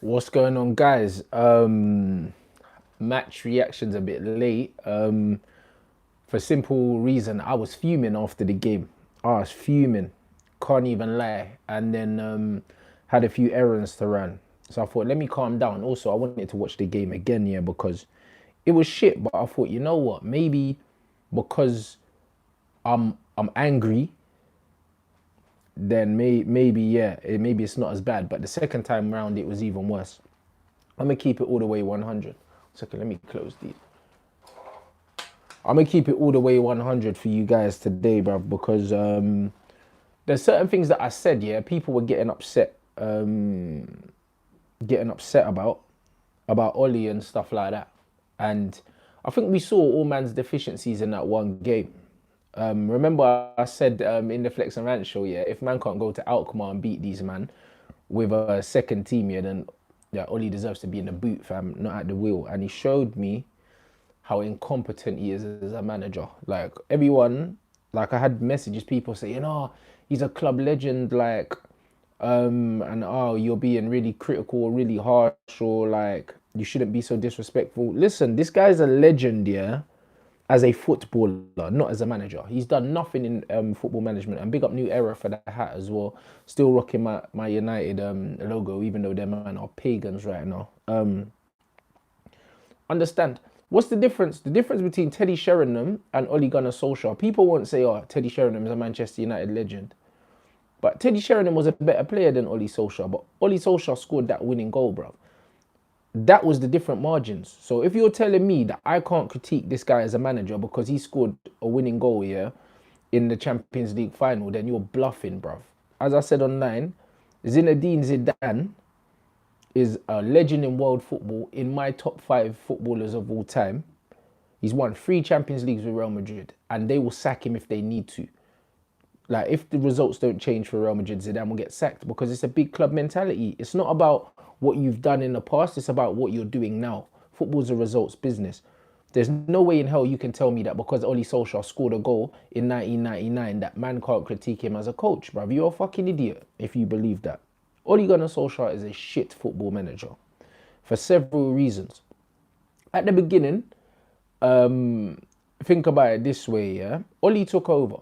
What's going on, guys? Match reactions a bit late. For simple reason, I was fuming after the game. I was fuming, can't even lie. And then had a few errands to run. So I thought, let me calm down. Also, I wanted to watch the game again, yeah, because it was shit. But I thought, you know what? Maybe because I'm angry, then maybe yeah, maybe it's not as bad. But the second time round, it was even worse. I'm gonna keep it all the way 100. Second, let me close these. I'm gonna keep it all the way 100 for you guys today, bro, because there's certain things that I said, yeah, people were getting upset about Ollie and stuff like that, and I think we saw all man's deficiencies in that one game. Remember, I said in the Flex and Rant show, yeah, if man can't go to Alkmaar and beat these man with a second team, yeah, then yeah, Ollie deserves to be in the boot, fam, not at the wheel. And he showed me how incompetent he is as a manager. Like everyone, like I had messages, people saying, "Oh, he's a club legend," like, and oh, you're being really critical or really harsh, or like you shouldn't be so disrespectful. Listen, this guy's a legend, yeah, as a footballer, not as a manager. He's done nothing in football management. And big up New Era for the hat as well. Still rocking my United logo, even though them man are pagans right now. Understand. What's the difference? The difference between Teddy Sheringham and Ole Gunnar Solskjaer. People won't say, "Oh, Teddy Sheringham is a Manchester United legend," but Teddy Sheringham was a better player than Ole Solskjaer. But Ole Solskjaer scored that winning goal, bro. That was the different margins. So if you're telling me that I can't critique this guy as a manager because he scored a winning goal, yeah, in the Champions League final, then you're bluffing, bruv. As I said online, Zinedine Zidane is a legend in world football, in my top five footballers of all time. He's won 3 Champions Leagues with Real Madrid, and they will sack him if they need to. Like, if the results don't change for Real Madrid, Zidane will get sacked because it's a big club mentality. It's not about what you've done in the past, it's about what you're doing now. Football's a results business. There's no way in hell you can tell me that because Oli Solskjaer scored a goal in 1999 that man can't critique him as a coach, bruv. You're a fucking idiot if you believe that. Ole Gunnar Solskjaer is a shit football manager for several reasons. At the beginning, think about it this way, yeah? Oli took over.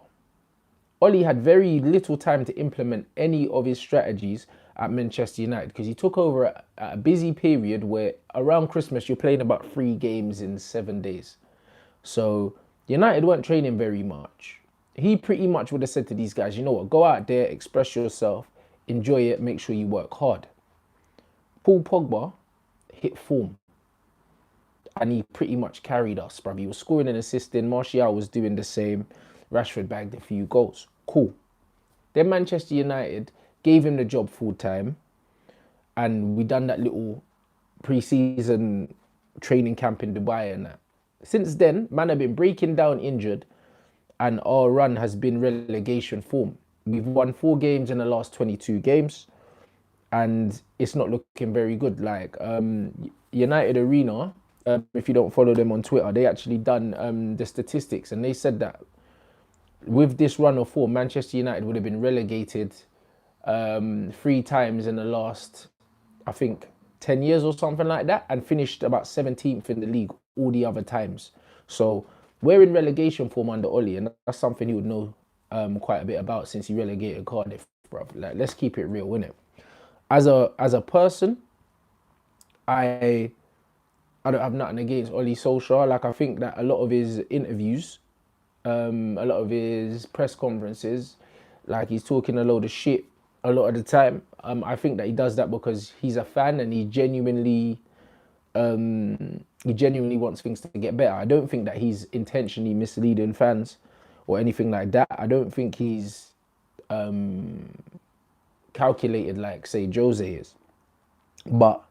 Ollie had very little time to implement any of his strategies at Manchester United because he took over at a busy period where around Christmas you're playing about 3 games in 7 days. So United weren't training very much. He pretty much would have said to these guys, you know what, go out there, express yourself, enjoy it, make sure you work hard. Paul Pogba hit form and he pretty much carried us, bruv. He was scoring and assisting. Martial was doing the same. Rashford bagged a few goals. Cool. Then Manchester United gave him the job full time, and we done that little pre-season training camp in Dubai and that. Since then, man have been breaking down injured, and our run has been relegation form. We've won 4 games in the last 22 games, and it's not looking very good. Like United Arena, if you don't follow them on Twitter, they actually done the statistics, and they said that with this run of form, Manchester United would have been relegated 3 times in the last, I think, 10 years or something like that, and finished about 17th in the league all the other times. So we're in relegation form under Ollie, and that's something he would know quite a bit about since he relegated Cardiff, bro. Like, let's keep it real, innit? As a person, I I don't have nothing against Ollie Solskjaer. Like, I think that a lot of his interviews, a lot of his press conferences, like he's talking a load of shit a lot of the time. I think that he does that because he's a fan and he genuinely wants things to get better. I don't think that he's intentionally misleading fans or anything like that. I don't think he's calculated like say Jose is. But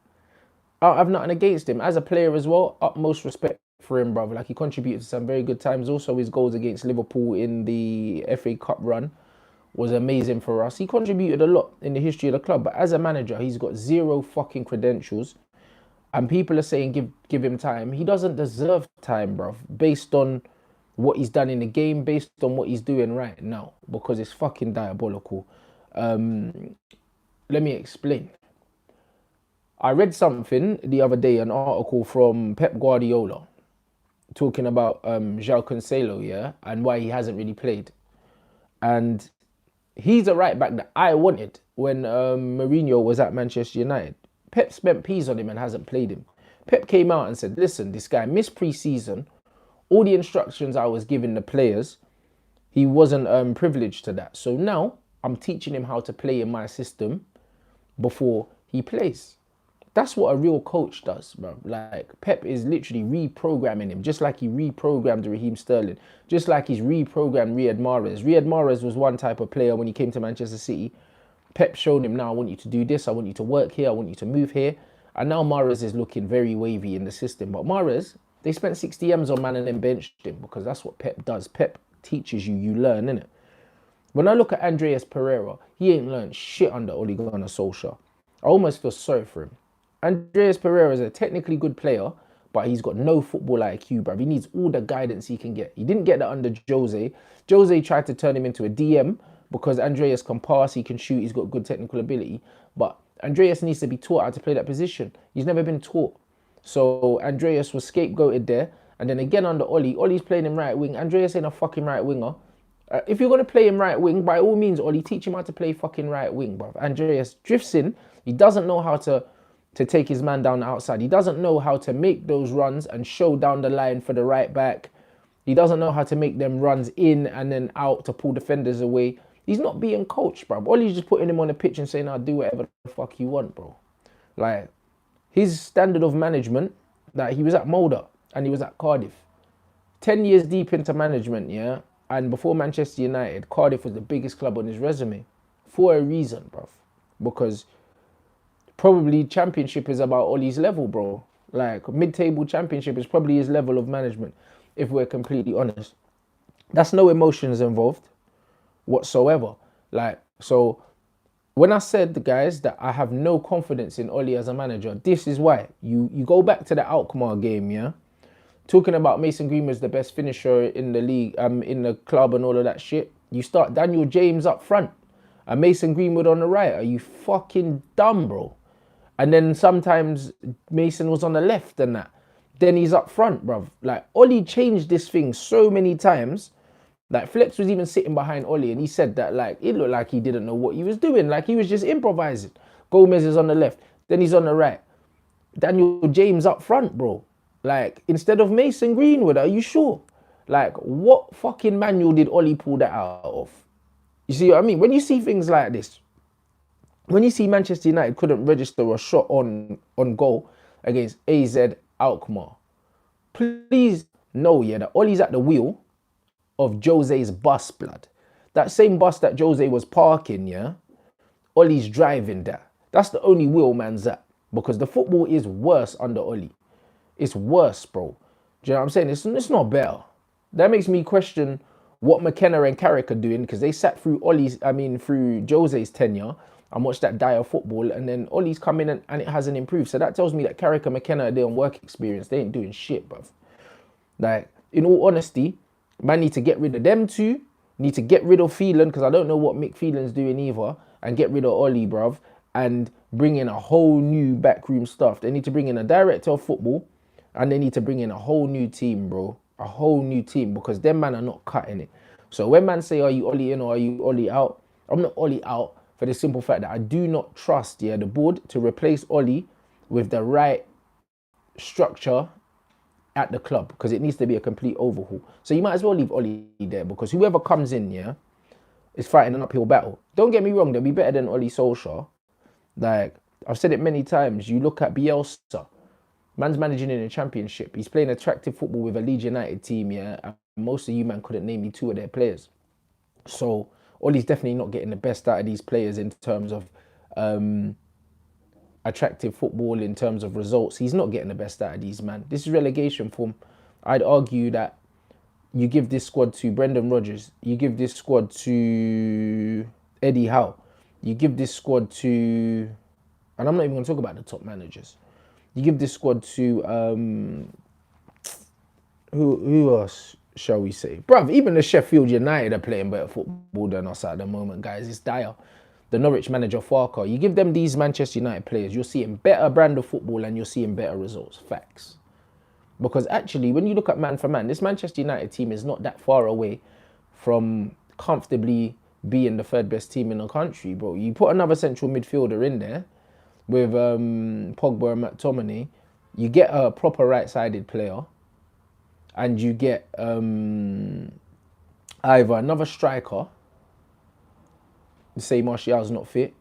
I have nothing against him as a player as well. Utmost respect for him, brother. Like, he contributed to some very good times. Also, his goals against Liverpool in the FA Cup run was amazing for us. He contributed a lot in the history of the club. But as a manager, he's got zero fucking credentials. And people are saying give him time. He doesn't deserve time, bruv. Based on what he's done in the game, based on what he's doing right now, because it's fucking diabolical. Let me explain. I read something the other day, an article from Pep Guardiola talking about João Cancelo, yeah, and why he hasn't really played. And he's a right back that I wanted when Mourinho was at Manchester United. Pep spent peas on him and hasn't played him. Pep came out and said, listen, this guy missed pre-season. All the instructions I was giving the players, he wasn't privileged to that. So now I'm teaching him how to play in my system before he plays. That's what a real coach does, bro. Like, Pep is literally reprogramming him, just like he reprogrammed Raheem Sterling, just like he's reprogrammed Riyad Mahrez. Riyad Mahrez was one type of player when he came to Manchester City. Pep showed him, now I want you to do this, I want you to work here, I want you to move here. And now Mahrez is looking very wavy in the system. But Mahrez, they spent 60 M's on man and then benched him because that's what Pep does. Pep teaches you, you learn, innit? When I look at Andreas Pereira, he ain't learned shit under Ole Gunnar Solskjær. I almost feel sorry for him. Andreas Pereira is a technically good player, but he's got no football IQ, bruv. He needs all the guidance he can get. He didn't get that under Jose. Jose tried to turn him into a DM because Andreas can pass, he can shoot, he's got good technical ability. But Andreas needs to be taught how to play that position. He's never been taught. So Andreas was scapegoated there. And then again under Ole, Ole's playing him right wing. Andreas ain't a fucking right winger. If you're going to play him right wing, by all means, Ole, teach him how to play fucking right wing, bruv. Andreas drifts in. He doesn't know how to take his man down the outside. He doesn't know how to make those runs and show down the line for the right back. He doesn't know how to make them runs in and then out to pull defenders away. He's not being coached, bro. Ollie's just putting him on the pitch and saying, I'll do whatever the fuck you want, bro. Like, his standard of management, that he was at Mulder and he was at Cardiff. 10 years deep into management, yeah? And before Manchester United, Cardiff was the biggest club on his resume. For a reason, bro. Because probably championship is about Ollie's level, bro. Like, mid-table championship is probably his level of management, if we're completely honest. That's no emotions involved whatsoever. Like, so when I said, guys, that I have no confidence in Ollie as a manager, this is why. You go back to the Alkmaar game, yeah? Talking about Mason Greenwood's the best finisher in the league, in the club and all of that shit. You start Daniel James up front and Mason Greenwood on the right. Are you fucking dumb, bro? And then sometimes Mason was on the left and that. Then he's up front, bruv. Like, Ollie changed this thing so many times. Like, Flex was even sitting behind Ollie and he said that, like, it looked like he didn't know what he was doing. Like, he was just improvising. Gomez is on the left. Then he's on the right. Daniel James up front, bro. Like, instead of Mason Greenwood, are you sure? Like, what fucking manual did Ollie pull that out of? You see what I mean? When you see things like this, when you see Manchester United couldn't register a shot on goal against AZ Alkmaar, please know, yeah, that Ollie's at the wheel of Jose's bus, blood. That same bus that Jose was parking, yeah, Ollie's driving that. That's the only wheel man's at. Because the football is worse under Ollie. It's worse, bro. Do you know what I'm saying? It's not better. That makes me question what McKenna and Carrick are doing, because they sat through through Jose's tenure and watched that dire football, and then Ollie's come in and it hasn't improved. So that tells me that Carrick and McKenna are there on work experience. They ain't doing shit, bruv. Like, in all honesty, man need to get rid of them two, need to get rid of Phelan, because I don't know what Mick Phelan's doing either, and get rid of Ollie, bruv, and bring in a whole new backroom stuff. They need to bring in a director of football, and they need to bring in a whole new team, bro. A whole new team, because them man are not cutting it. So when man say, are you Ollie in or are you Ollie out? I'm not Ollie out for the simple fact that I do not trust, the board to replace Ollie with the right structure at the club, because it needs to be a complete overhaul. So you might as well leave Ollie there, because whoever comes in, yeah, is fighting an uphill battle. Don't get me wrong, they'll be better than Ollie Solskjær. Like, I've said it many times. You look at Bielsa. Man's managing in a championship. He's playing attractive football with a Leeds United team, yeah. And most of you, man, couldn't name me two of their players. So Ollie's definitely not getting the best out of these players in terms of attractive football, in terms of results. He's not getting the best out of these, man. This is relegation form. I'd argue that you give this squad to Brendan Rodgers. You give this squad to Eddie Howe. You give this squad to... And I'm not even going to talk about the top managers. You give this squad to, who else shall we say? Bruv, even the Sheffield United are playing better football than us at the moment, guys. It's dire. the Norwich manager Farker. You give them these Manchester United players, you're seeing better brand of football and you're seeing better results. Facts. Because actually, when you look at man for man, this Manchester United team is not that far away from comfortably being the third best team in the country, bro. You put another central midfielder in there with Pogba and McTominay, you get a proper right-sided player, and you get either another striker, say Martial's not fit.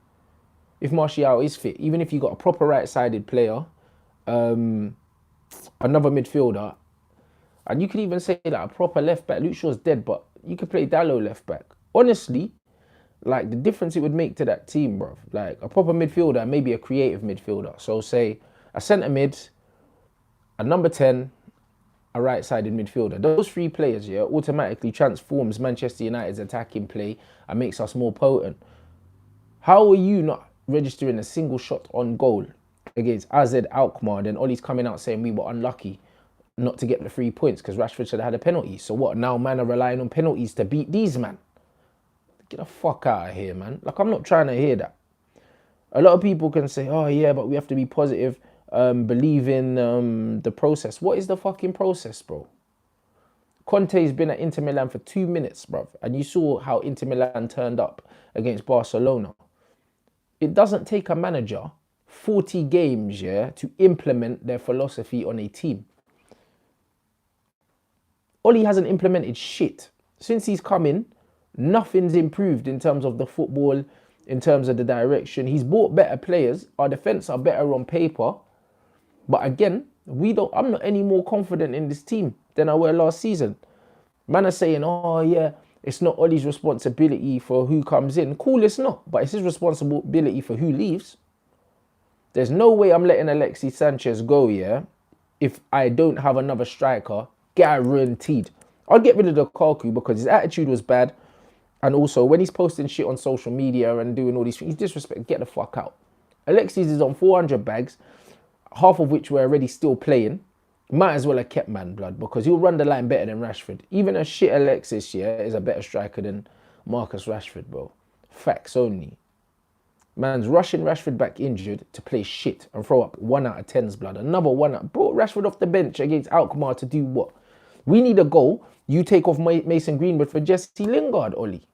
If Martial is fit, even if you got a proper right-sided player, another midfielder, and you could even say that a proper left-back, Luke Shaw's dead, but you could play Dalot left-back. Honestly, like the difference it would make to that team, bro. Like a proper midfielder, maybe a creative midfielder. So say a centre mid, a number 10, a right-sided midfielder. Those three players, yeah, automatically transforms Manchester United's attacking play and makes us more potent. How are you not registering a single shot on goal against AZ Alkmaar? Then Ollie's coming out saying we were unlucky not to get the 3 points because Rashford should have had a penalty. So what, now man are relying on penalties to beat these man? Get the fuck out of here, man. Like, I'm not trying to hear that. A lot of people can say, oh yeah, but we have to be positive, believe in the process. What is the fucking process, bro? Conte's been at Inter Milan for 2 minutes, bro. And you saw how Inter Milan turned up against Barcelona. It doesn't take a manager 40 games, yeah, to implement their philosophy on a team. Ollie hasn't implemented shit. Since he's come in, nothing's improved in terms of the football, in terms of the direction. He's bought better players. Our defence are better on paper. But again, I'm not any more confident in this team than I were last season. Man are saying, oh yeah, it's not Ollie's responsibility for who comes in. Cool, it's not. But it's his responsibility for who leaves. There's no way I'm letting Alexis Sanchez go, yeah, if I don't have another striker guaranteed. I'll get rid of Lukaku because his attitude was bad. And also, when he's posting shit on social media and doing all these things, he's disrespect. Get the fuck out. Alexis is on 400 bags, half of which were already still playing. Might as well have kept man blood because he'll run the line better than Rashford. Even a shit Alexis, yeah, is a better striker than Marcus Rashford, bro. Facts only. Man's rushing Rashford back injured to play shit and throw up 1 out of 10's blood. Another 1 out. Brought Rashford off the bench against Alkmaar to do what? We need a goal. You take off Mason Greenwood for Jesse Lingard, Ollie.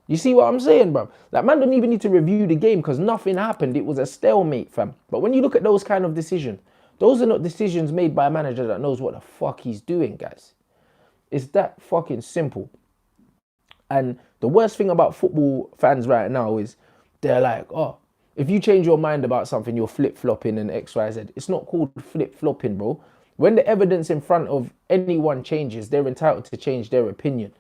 You see what I'm saying, bro? Like, man don't even need to review the game because nothing happened. It was a stalemate, fam. But when you look at those kind of decisions, those are not decisions made by a manager that knows what the fuck he's doing, guys. It's that fucking simple. And the worst thing about football fans right now is they're like, oh, if you change your mind about something, you're flip-flopping and X, Y, Z. It's not called flip-flopping, bro. When the evidence in front of anyone changes, they're entitled to change their opinion.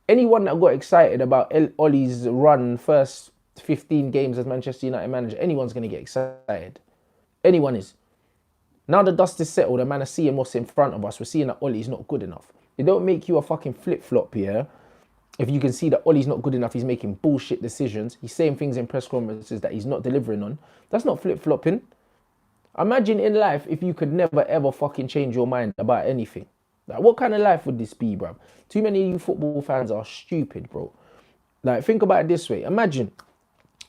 Anyone that got excited about Ollie's run first 15 games as Manchester United manager, anyone's going to get excited. Anyone is. Now the dust is settled and man are seeing what's in front of us. We're seeing that Ollie's not good enough. It don't make you a fucking flip-flop here. If you can see that Ollie's not good enough, he's making bullshit decisions. He's saying things in press conferences that he's not delivering on. That's not flip-flopping. Imagine in life if you could never ever fucking change your mind about anything. Like, what kind of life would this be, bro? Too many of you football fans are stupid, bro. Like, think about it this way. Imagine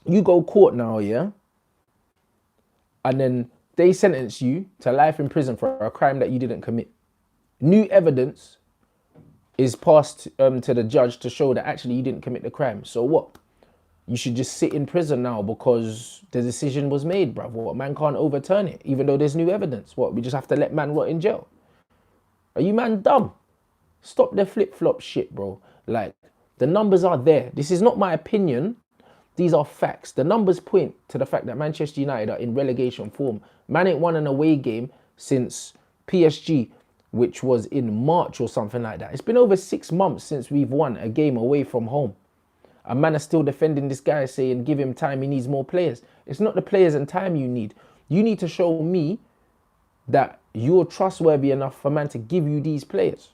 you go court now, yeah? And then they sentence you to life in prison for a crime that you didn't commit. New evidence is passed to the judge to show that actually you didn't commit the crime. So what? You should just sit in prison now because the decision was made, bruv. What? Man can't overturn it, even though there's new evidence. What? We just have to let man rot in jail. Are you man dumb? Stop the flip-flop shit, bro. Like, the numbers are there. This is not my opinion. These are facts. The numbers point to the fact that Manchester United are in relegation form. Man ain't won an away game since PSG, which was in March or something like that. It's been over 6 months since we've won a game away from home. A man is still defending this guy saying, give him time, he needs more players. It's not the players and time you need. You need to show me that you're trustworthy enough for man to give you these players.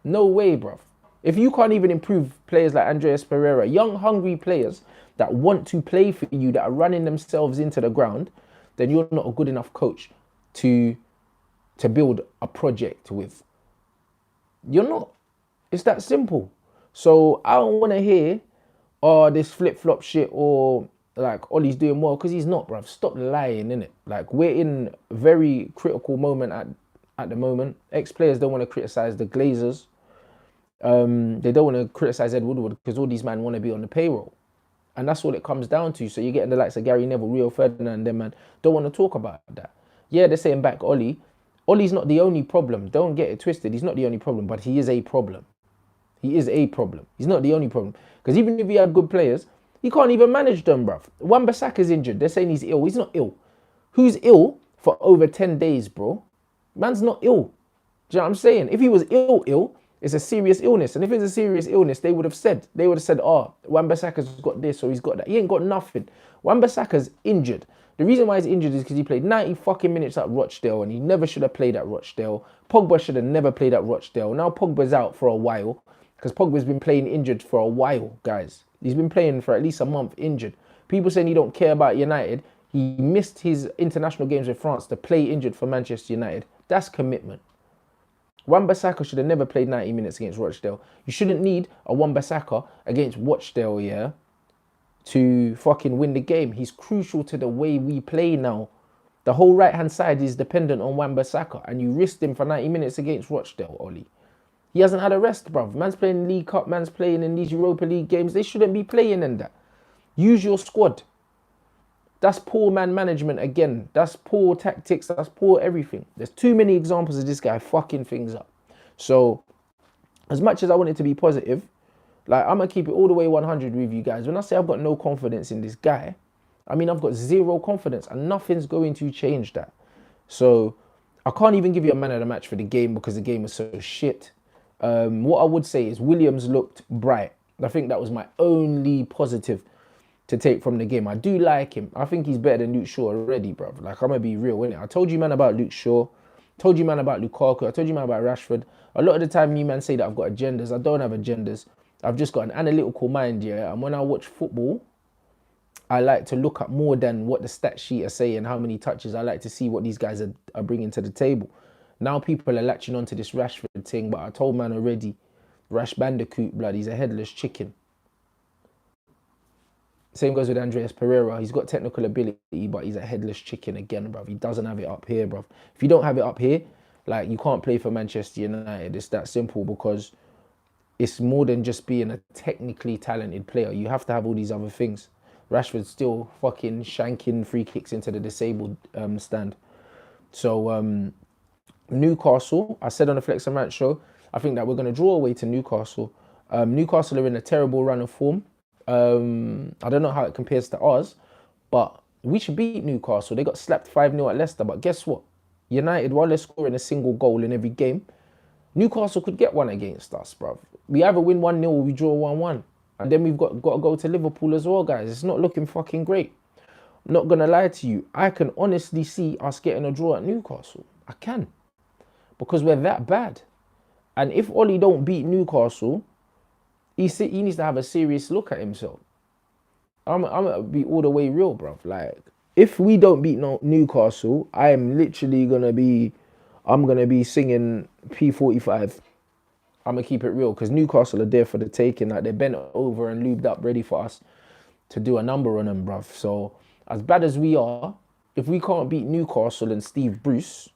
No way, bruv. If you can't even improve players like Andreas Pereira, young, hungry players that want to play for you, that are running themselves into the ground, then you're not a good enough coach to build a project with. You're not. It's that simple. So I don't want to hear, oh, this flip-flop shit, or like Ollie's doing well, because he's not, bruv. Stop lying, innit? Like, we're in a very critical moment at the moment. Ex-players don't want to criticise the Glazers. They don't want to criticise Ed Woodward because all these men want to be on the payroll. And that's all it comes down to. So you're getting the likes of Gary Neville, Rio Ferdinand, them man don't want to talk about that. Yeah, they're saying back Ollie. Ollie's not the only problem. Don't get it twisted. He's not the only problem, but he is a problem. He is a problem. He's not the only problem. Because even if he had good players, he can't even manage them, bruv. Wan-Bissaka's injured. They're saying he's ill. He's not ill. Who's ill for over 10 days, bro? Man's not ill. Do you know what I'm saying? If he was ill, it's a serious illness. And if it's a serious illness, they would have said, oh, Wan-Bissaka's got this or he's got that. He ain't got nothing. Wan-Bissaka's injured. The reason why he's injured is because he played 90 fucking minutes at Rochdale and he never should have played at Rochdale. Pogba should have never played at Rochdale. Now Pogba's out for a while because Pogba's been playing injured for a while, guys. He's been playing for at least a month injured. People saying he don't care about United. He missed his international games with France to play injured for Manchester United. That's commitment. Wan-Bissaka should have never played 90 minutes against Rochdale. You shouldn't need a Wan-Bissaka against Rochdale, yeah, to fucking win the game. He's crucial to the way we play now. The whole right-hand side is dependent on Wan-Bissaka, and you risked him for 90 minutes against Rochdale, Ollie. He hasn't had a rest, bruv. Man's playing League Cup, man's playing in these Europa League games. They shouldn't be playing in that. Use your squad. That's poor man management again. That's poor tactics. That's poor everything. There's too many examples of this guy fucking things up. So, as much as I want it to be positive, like, I'm going to keep it all the way 100 with you guys. When I say I've got no confidence in this guy, I mean I've got zero confidence and nothing's going to change that. So, I can't even give you a man of the match for the game because the game was so shit. What I would say is Williams looked bright. I think that was my only positive to take from the game. I do like him. I think he's better than Luke Shaw already, bruv. Like, I'm going to be real, innit? I told you, man, about Luke Shaw. Told you, man, about Lukaku. I told you, man, about Rashford. A lot of the time, you, man, say that I've got agendas. I don't have agendas. I've just got an analytical mind, yeah? And when I watch football, I like to look at more than what the stat sheet are saying, how many touches. I like to see what these guys are bringing to the table. Now people are latching onto this Rashford thing, but I told man already, Rash Bandicoot, blood, he's a headless chicken. Same goes with Andreas Pereira. He's got technical ability, but he's a headless chicken again, bruv. He doesn't have it up here, bruv. If you don't have it up here, like, you can't play for Manchester United. It's that simple, because it's more than just being a technically talented player. You have to have all these other things. Rashford's still fucking shanking free kicks into the disabled stand. So, Newcastle, I said on the Flex and Rant show, I think that we're going to draw away to Newcastle. Newcastle are in a terrible run of form. I don't know how it compares to ours, but we should beat Newcastle. They got slapped 5-0 at Leicester, but guess what? United, while they're scoring a single goal in every game, Newcastle could get one against us, bruv. We either win 1-0 or we draw 1-1. And then we've got to go to Liverpool as well, guys. It's not looking fucking great. I'm not going to lie to you. I can honestly see us getting a draw at Newcastle. I can. Because we're that bad. And if Ollie don't beat Newcastle, he needs to have a serious look at himself. I'm going to be all the way real, bruv. Like, if we don't beat Newcastle, I am literally going to be, I'm going to be singing P45. I'm going to keep it real, because Newcastle are there for the taking. Like, they're bent over and lubed up, ready for us to do a number on them, bruv. So, as bad as we are, if we can't beat Newcastle and Steve Bruce,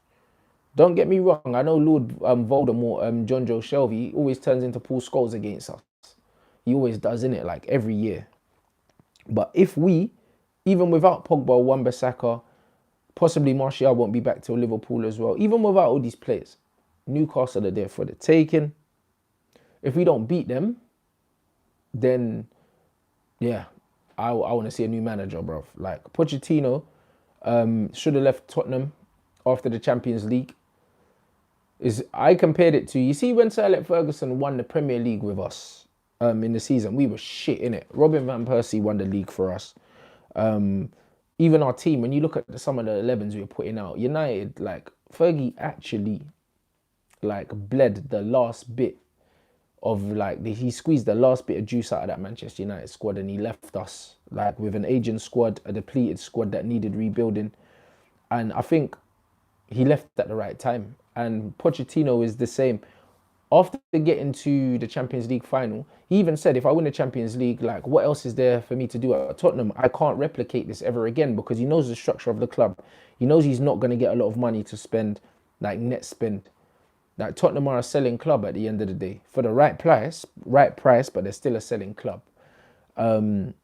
don't get me wrong, I know Lord Voldemort, John Joe Shelby, always turns into Paul Scholes against us. He always does, innit? Like, every year. But if we, even without Pogba, Wan-Bissaka, possibly Martial won't be back till Liverpool as well, even without all these players, Newcastle are there for the taking. If we don't beat them, then, yeah, I want to see a new manager, bro. Like, Pochettino should have left Tottenham after the Champions League. I compared it to, you see, when Sir Alex Ferguson won the Premier League with us in the season, we were shit, innit? Robin Van Persie won the league for us. Even our team, when you look at some of the 11s we were putting out, United, like, Fergie actually, like, bled the last bit of, like, he squeezed the last bit of juice out of that Manchester United squad, and he left us, like, with an aging squad, a depleted squad that needed rebuilding. And I think he left at the right time. And Pochettino is the same. after getting to the Champions League final, he even said, if I win the Champions League, like, what else is there for me to do at Tottenham? I can't replicate this ever again, because he knows the structure of the club. He knows he's not going to get a lot of money to spend, like net spend. Like, Tottenham are a selling club at the end of the day. For the right price, but they're still a selling club. And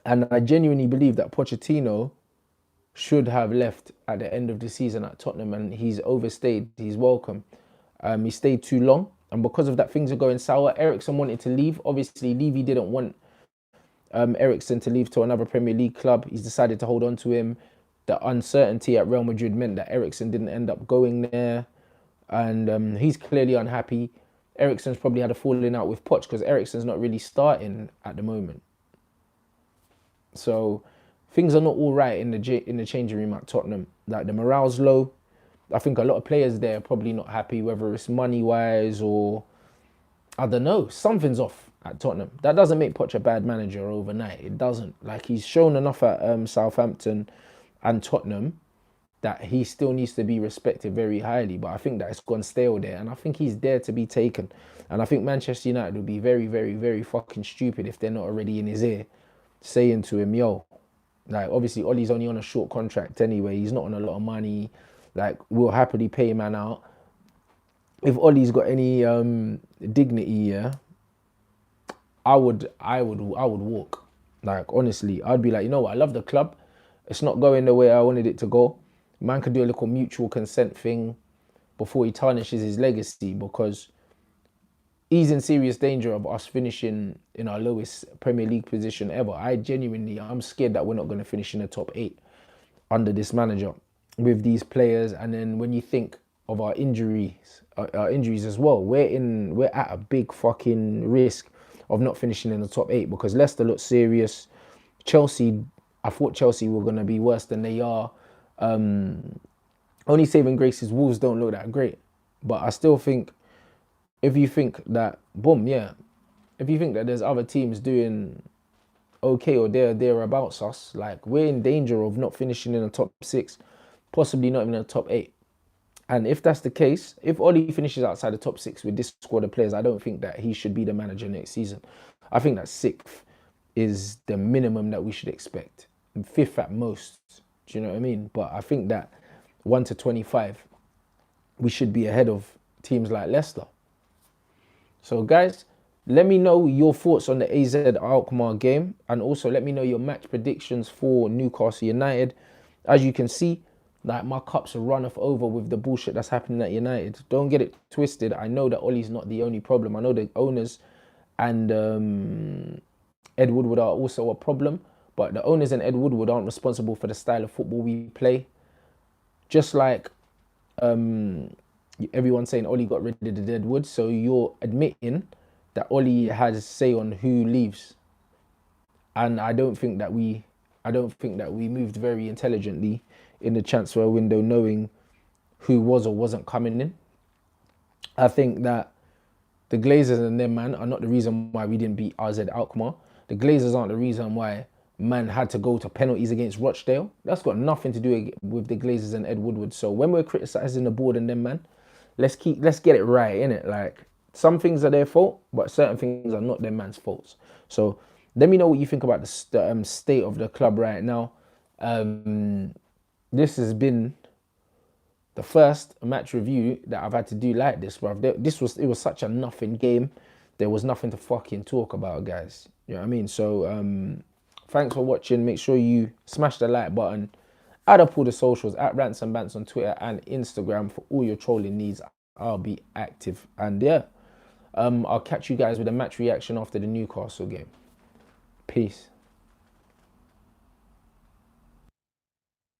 I genuinely believe that Pochettino should have left at the end of the season at Tottenham, and he's overstayed. He's welcome. He stayed too long, and because of that, things are going sour. Eriksen wanted to leave. Obviously, Levy didn't want Eriksen to leave to another Premier League club. He's decided to hold on to him. The uncertainty at Real Madrid meant that Eriksen didn't end up going there, and he's clearly unhappy. Eriksen's probably had a falling out with Poch, because Eriksen's not really starting at the moment. So things are not all right in the changing room at Tottenham. Like, the morale's low. I think a lot of players there are probably not happy, whether it's money-wise or, I don't know, something's off at Tottenham. That doesn't make Poch a bad manager overnight. It doesn't. Like, he's shown enough at Southampton and Tottenham that he still needs to be respected very highly. But I think that it's gone stale there, and I think he's there to be taken. And I think Manchester United would be very, very, very fucking stupid if they're not already in his ear saying to him, yo, like, obviously Ollie's only on a short contract anyway. He's not on a lot of money. Like, we'll happily pay man out. If Ollie's got any dignity, yeah, I would walk. Like, honestly, I'd be like, you know what, I love the club. It's not going the way I wanted it to go. Man could do a little mutual consent thing before he tarnishes his legacy, because he's in serious danger of us finishing in our lowest Premier League position ever. I'm scared that we're not going to finish in the top 8 under this manager with these players. And then when you think of our injuries as well, we're at a big fucking risk of not finishing in the top 8, because Leicester looks serious. Chelsea, I thought Chelsea were going to be worse than they are. Only saving grace is Wolves don't look that great. But I still think, if you think that, if you think that there's other teams doing okay or thereabouts us, like, we're in danger of not finishing in the top 6, possibly not even in the top 8. And if that's the case, if Ollie finishes outside the top 6 with this squad of players, I don't think that he should be the manager next season. I think that 6th is the minimum that we should expect. 5th at most. Do you know what I mean? But I think that 1 to 25, we should be ahead of teams like Leicester. So guys, let me know your thoughts on the AZ Alkmaar game, and also let me know your match predictions for Newcastle United. As you can see, like, my cups are run off over with the bullshit that's happening at United. Don't get it twisted. I know that Ollie's not the only problem. I know the owners and Ed Woodward are also a problem, but the owners and Ed Woodward aren't responsible for the style of football we play. Just like everyone's saying Ollie got rid of the dead wood, so you're admitting that Ollie has a say on who leaves. And I don't think that we moved very intelligently in the transfer window, knowing who was or wasn't coming in. I think that the Glazers and them, man, are not the reason why we didn't beat AZ Alkmaar. The Glazers aren't the reason why man had to go to penalties against Rochdale. That's got nothing to do with the Glazers and Ed Woodward. So when we're criticising the board and them, man, let's get it right, innit? Like, some things are their fault, but certain things are not their man's faults. So let me know what you think about the state of the club right now. This has been the first match review that I've had to do like this, bro. It was such a nothing game. There was nothing to fucking talk about, guys. You know what I mean? So thanks for watching. Make sure you smash the like button. Add up all the socials at Rants and Bants on Twitter and Instagram for all your trolling needs. I'll be active. And yeah, I'll catch you guys with a match reaction after the Newcastle game. Peace.